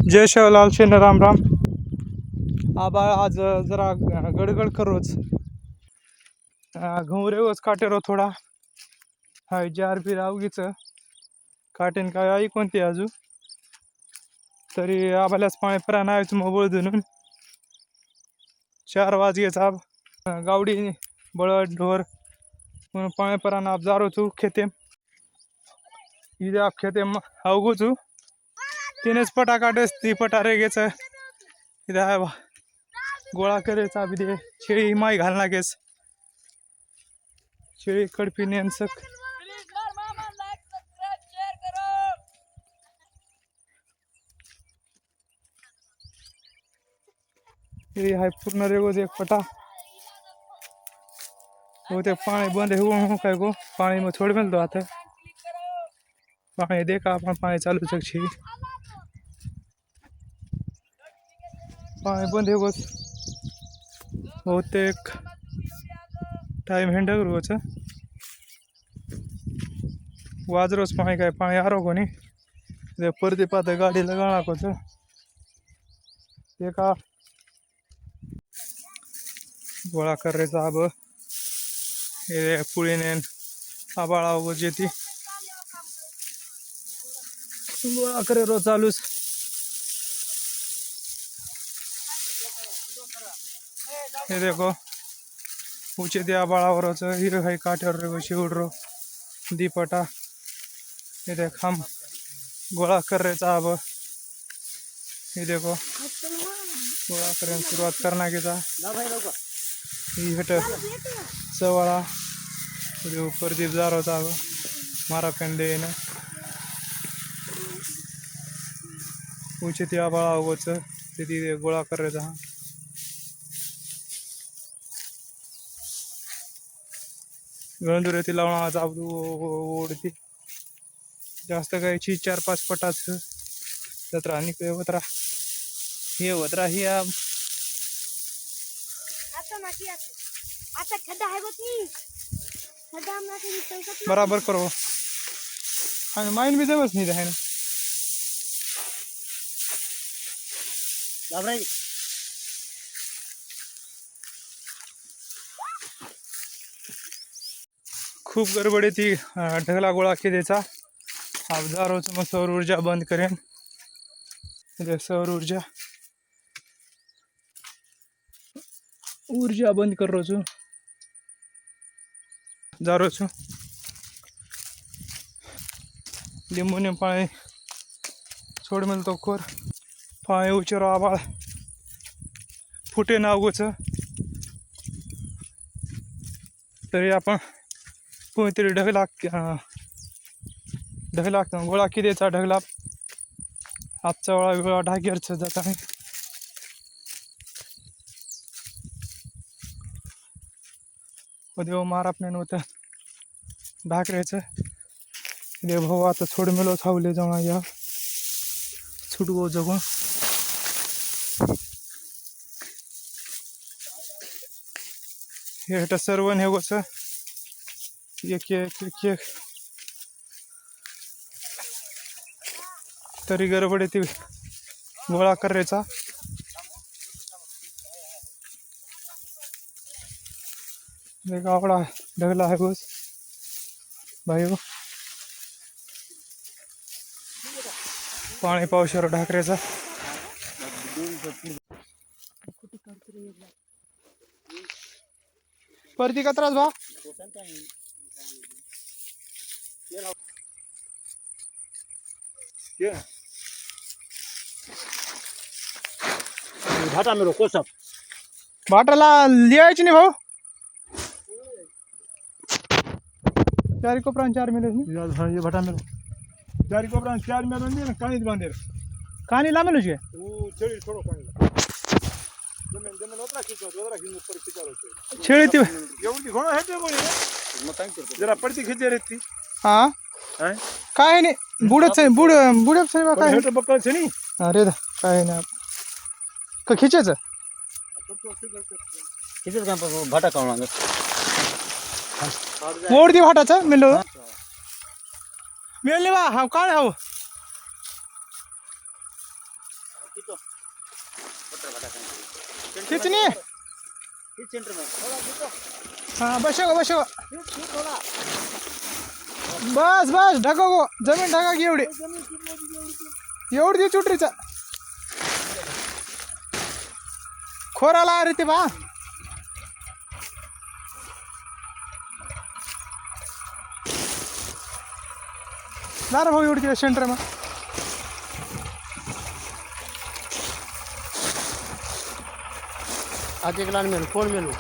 जय शिवलाल शेन राम राम. आबा आज जरा गडगड करोच घुमरेवच काटेरो थोडा हाय जार बी अवघीच काटेन काय आई कोणती अजू तरी आबाल्याच पाणी प्राण आहे मोबळ धुनून 4 वाजगेचा गावडी बळद ढोर म्हणून पाणी प्राण आप जारोचू खेते इथे खेते अवघूचू तिनेच पटा काटेस ती पटा रेगेच इथे आहे बा गोळा करायचा बी दे शेळी माई घाल नागेस शेळी कडपी नेनसक ये हाय पूर्ण रेगोज एक पटा वो ते पानी बंद हो काय गो पानी में छोड़ मिल दो आते पानी देखा अपन पानी चालू सक छी पानी बंद हो गो बहुत एक टाइम हेंडग रोच वाजरोस पानी काय पानी आरो कोनी ते परती पाते गाडी लगाना को देखा गोळा करायचा अब हे पुळीने आबाळा जेती गोळा करे रो चालूच हे देखो ऊंचे ते आबाळावर हिरो हाई काठ्यावर रे शिवड रो दीपटा ये देख हम गोळा करायचा अब ये देखो गोळा करने शुरुआत करना के था हट सवाला ऊपर दीप जा रहा था मारा पेंडे न ऊंचे त्या बाळा होच तिथे गोळा करायचा गणदुरे ती लावणा जाबू ओढती जास्त गायची 4-5 पटाच सतरा आणि वतरा हे वतरा ही आता खड्डा है बतनी खड्डा हमना के संकट बराबर करो आणि माइन भी जमस नहीं है ना लाभ रे खूप गडबड ती ढगला गोळा केलेचा अवजारोच मग सौर ऊर्जा बंद करेन सौर ऊर्जा बंद कर रोचू जा रोचू लिंबूने पाणी छोड मिळतो खोर पाणी उचर आबाळ फुटे नावगोच तरी आपण कोणीतरी ढगला गोळा किदेचा ढगला आजचा वेळा वेगळा ढागेरच जात आहे देव मारापने नव्हतं ढाकऱ्याचं देव भाऊ आता छोड मेलो थावले जाऊन या छुटगो जगून हे सर्व हे गोच एक तरी गडबड ती गोळा करायचा आवडा ढगला आहे बस भाई पाणी पावसावर ढाकऱ्याचा परती का त्रास भा घाटा मेरो कोसप बाटाला लिहायची नाही भाऊ 4 कोपरा 4 मिले ये भटा मेरो 4 कोपरा 4 मेरो नहीं कानी बांधे कहानी लामेलो छे वो छेड़ी छोड़ो कानी जमीन ओतरा खींचो ऊपर खींचालो छेड़ी ती एवढी घोणा हेटे कोणी मग काय करतो जरा पडती खींचे रेती हां काय काय नाही बुडच आहे बुडच आहे काय हेटे बक्कल छे नी अरे काय नाही का खिचायचं खींचत का भटा कावणांग मोड दी भाटाचं मिळलो मिळले बा हा काय हाव कितनी सेंटर में हाँ बसो बस बस ढको गो जमीन ढका की एवढी चुटरीचा खोराला रे ते बा ना भाऊ एवढी सेंटर में आज एक लाइन में फोन में